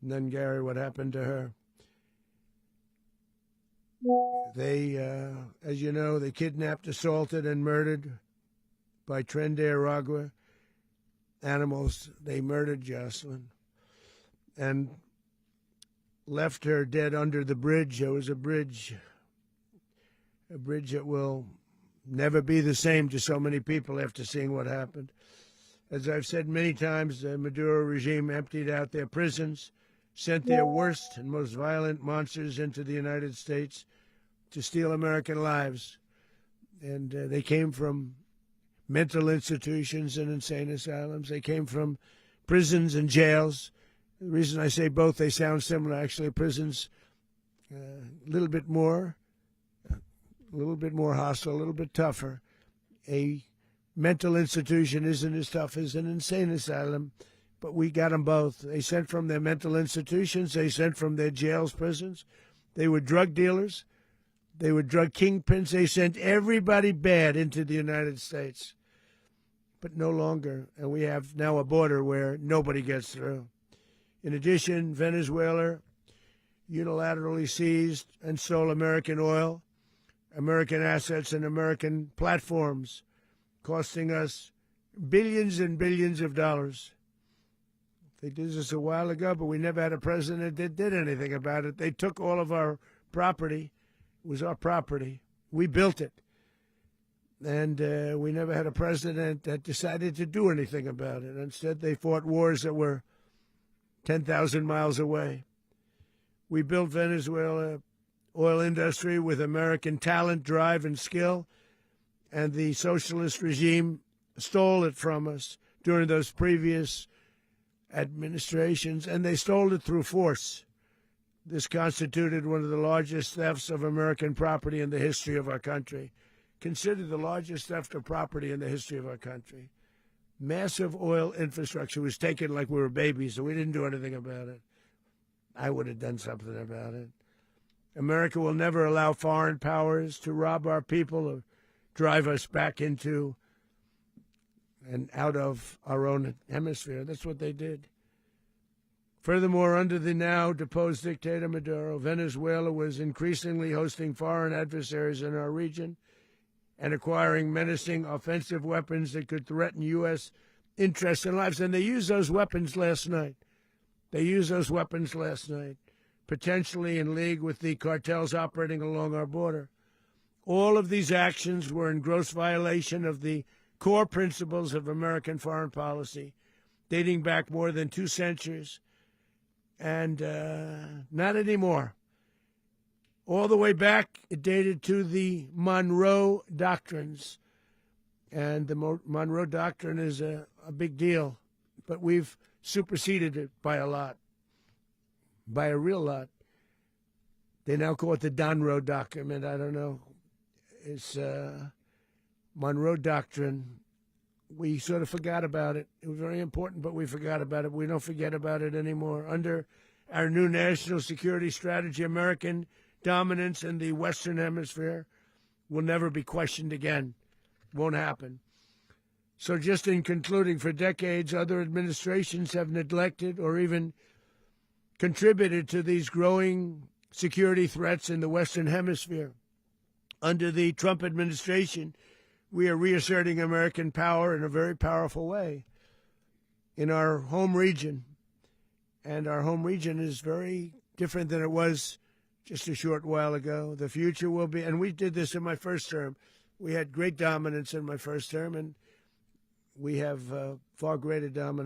And then, Gary, what happened to her? They, as you know, they kidnapped, assaulted, and murdered by Tren de Aragua animals. They murdered Jocelyn and left her dead under the bridge. There was a bridge that will never be the same to so many people after seeing what happened. As I've said many times, the Maduro regime emptied out their prisons, sent their worst and most violent monsters into the United States to steal American lives. And they came from mental institutions and insane asylums. They came from prisons and jails. The reason I say both, they sound similar. Actually, prisons a little bit more hostile, a little bit tougher. A mental institution isn't as tough as an insane asylum, but we got them both. They sent from their mental institutions. They sent from their jails, prisons. They were drug dealers. They were drug kingpins. They sent everybody bad into the United States, but no longer. And we have now a border where nobody gets through. In addition, Venezuela unilaterally seized and stole American oil, American assets, and American platforms, costing us billions and billions of dollars. They did this a while ago, but we never had a president that did anything about it. They took all of our property. It was our property. We built it. And we never had a president that decided to do anything about it. Instead, they fought wars that were 10,000 miles away. We built Venezuela oil industry with American talent, drive, and skill, and the socialist regime stole it from us during those previous administrations, and they stole it through force. This constituted one of the largest thefts of American property in the history of our country. Considered the largest theft of property in the history of our country. Massive oil infrastructure was taken like we were babies, so we didn't do anything about it. I would have done something about it. America will never allow foreign powers to rob our people or drive us back into and out of our own hemisphere. That's what they did. Furthermore, under the now deposed dictator Maduro, Venezuela was increasingly hosting foreign adversaries in our region and acquiring menacing offensive weapons that could threaten U.S. interests and lives. And they used those weapons last night. Potentially in league with the cartels operating along our border. All of these actions were in gross violation of the core principles of American foreign policy, dating back more than 2 centuries, and not anymore. All the way back, it dated to the Monroe Doctrines. And the Monroe Doctrine is a big deal, but we've superseded it by a lot, by a real lot. They now call it the Monroe Document. I don't know. It's Monroe Doctrine. We sort of forgot about it. It was very important, but we forgot about it. We don't forget about it anymore. Under our new national security strategy, American dominance in the Western Hemisphere will never be questioned again. Won't happen. So just in concluding, for decades, other administrations have neglected or even contributed to these growing security threats in the Western Hemisphere. Under the Trump administration, we are reasserting American power in a very powerful way in our home region. And our home region is very different than it was just a short while ago. The future will be, and we did this in my first term. We had great dominance in my first term, and we have far greater dominance